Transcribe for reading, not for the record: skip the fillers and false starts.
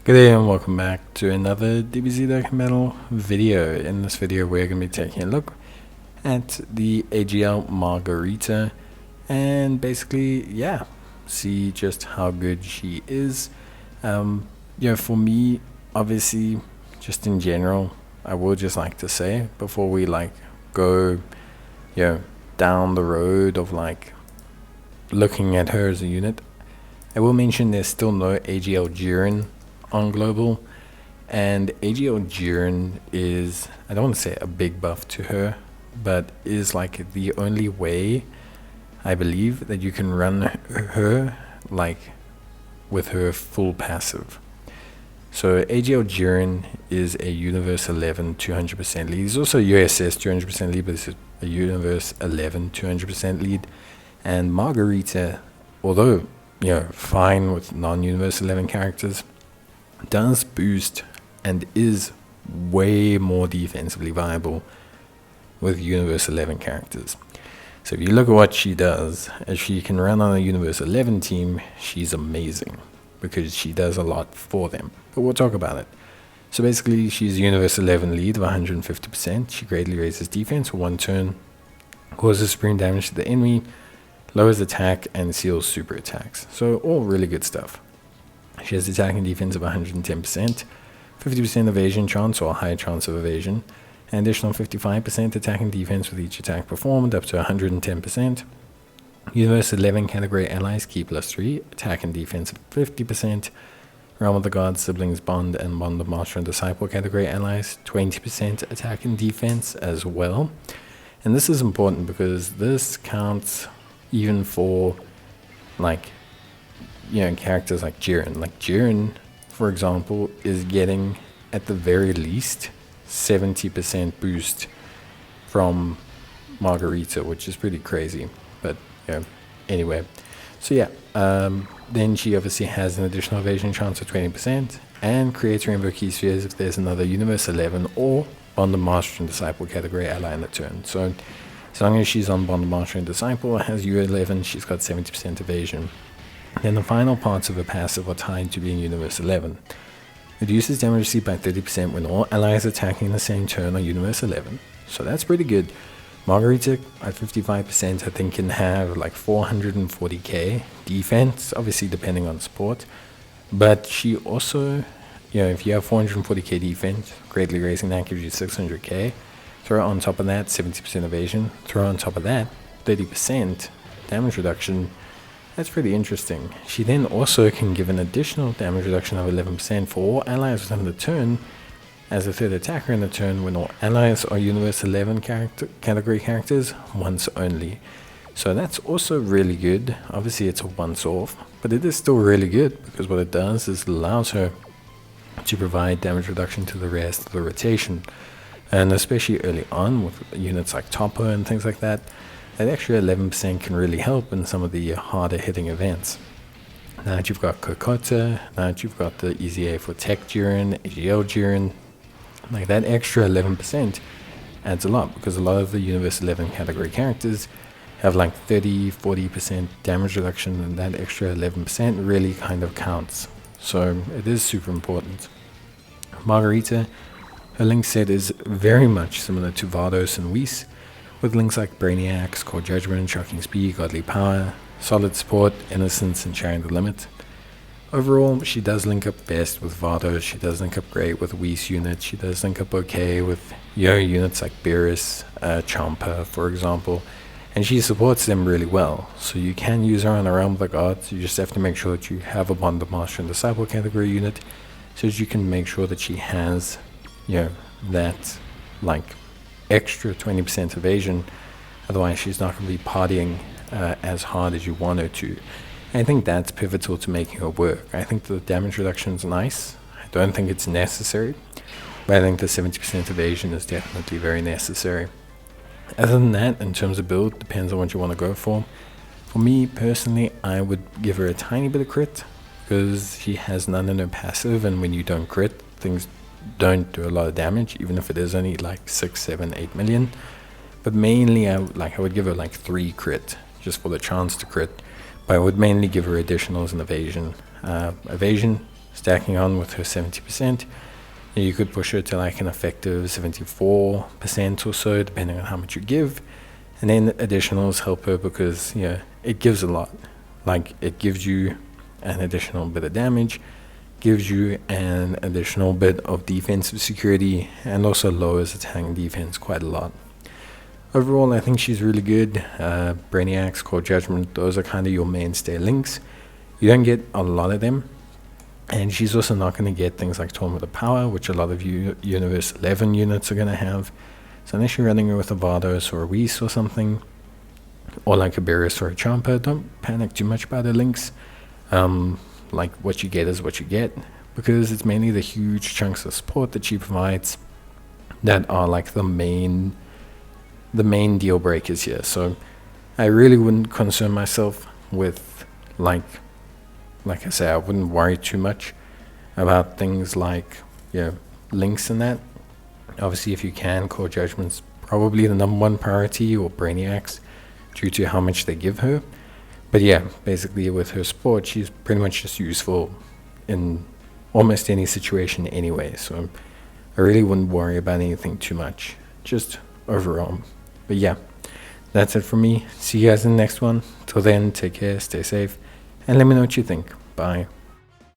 Good day and welcome back to another DBZ Dokkan video. In this video we're going to be taking a look at the AGL Margarita and basically, see just how good she is. For me, obviously, just in general, I would just like to say, before we go, down the road of looking at her as a unit, I will mention there's still no AGL Jiren on global, and AGL Jiren is, I don't want to say a big buff to her, but is the only way I believe that you can run her with her full passive. So AGL Jiren is a Universe 11 200% lead. He's also USS 200% lead, but it's a Universe 11 200% lead. And Margarita, although fine with non-Universe 11 characters, does boost and is way more defensively viable with Universe 11 characters. So if you look at what she does, as she can run on a Universe 11 team, she's amazing because she does a lot for them. But we'll talk about it. So basically, she's a Universe 11 lead of 150%. She greatly raises defense for one turn, causes supreme damage to the enemy, lowers attack, and seals super attacks. So all really good stuff. She has attack and defense of 110%, 50% evasion chance or high chance of evasion, an additional 55% attack and defense with each attack performed, up to 110%. Universe 11 category allies key +3, attack and defense of 50%. Realm of the Gods, Siblings Bond, and Bond of Master and Disciple category allies, 20% attack and defense as well. And this is important because this counts even for characters like Jiren. Jiren, for example, is getting at the very least 70% boost from Margarita, which is pretty crazy. But anyway, so then she obviously has an additional evasion chance of 20% and creates rainbow key spheres if there's another Universe 11 or Bond of Master and Disciple category ally in the turn. So as long as she's on Bond of Master and Disciple, has U11, she's got 70% evasion. Then the final parts of her passive are tied to being Universe 11. Reduces damage received by 30% when all allies attacking the same turn are Universe 11. So that's pretty good. Margarita at 55% I think can have 440k defense, obviously depending on support. But she also, if you have 440k defense, greatly raising that gives you 600k. Throw on top of that 70% evasion. Throw on top of that 30% damage reduction. That's pretty interesting. She then also can give an additional damage reduction of 11% for all allies within the turn as a third attacker in the turn when all allies are Universe 11 category characters once only. So that's also really good. Obviously it's a once off, but it is still really good because what it does is allows her to provide damage reduction to the rest of the rotation. And especially early on with units like Topper and things like that, that extra 11% can really help in some of the harder hitting events. Now that you've got Kokota, now that you've got the EZA for Tech Jiren, AGL Jiren, that extra 11% adds a lot because a lot of the Universe 11 category characters have 30-40% damage reduction, and that extra 11% really kind of counts. So it is super important. Margarita, her link set is very much similar to Vardos and Whis, with links like Brainiacs, Core Judgment, Shocking Speed, Godly Power, Solid Support, Innocence, and Sharing the Limit. Overall, she does link up best with Vardos, she does link up great with Whis units, she does link up okay with units like Beerus, Champa, for example, and she supports them really well. So you can use her on the Realm of the Gods. You just have to make sure that you have a Bond of Master and Disciple category unit so that you can make sure that she has that extra 20% evasion. Otherwise she's not going to be partying as hard as you want her to. And I think that's pivotal to making her work. I think the damage reduction is nice. I don't think it's necessary, but I think the 70% evasion is definitely very necessary. Other than that, in terms of build, depends on what you want to go for. For me personally, I would give her a tiny bit of crit because she has none in her passive, and when you don't crit, things don't do a lot of damage, even if it is only 6, 7, 8 million. But mainly I would give her 3 crit just for the chance to crit, but I would mainly give her additionals and evasion. Evasion stacking on with her 70%. You could push her to like an effective 74% or so, depending on how much you give. And then additionals help her because, it gives a lot. Like, it gives you an additional bit of damage, gives you an additional bit of defensive security, and also lowers attacking defense quite a lot. Overall, I think she's really good. Brainiacs, Core Judgment, those are kind of your mainstay links. You don't get a lot of them. And she's also not going to get things like Torment of Power, which a lot of Universe 11 units are going to have. So unless you're running her with a Vados or a Whis or something, or like a Beerus or a Champa, don't panic too much about her links. Like, what you get is what you get, because it's mainly the huge chunks of support that she provides that are like the main deal breakers here. So I really wouldn't concern myself with like I say, I wouldn't worry too much about things like links and that. Obviously, if you can, Core Judgment's probably the number one priority, or Brainiacs, due to how much they give her. But basically with her support, she's pretty much just useful in almost any situation anyway. So I really wouldn't worry about anything too much, just overall. But that's it for me. See you guys in the next one. Till then, take care, stay safe, and let me know what you think. Bye.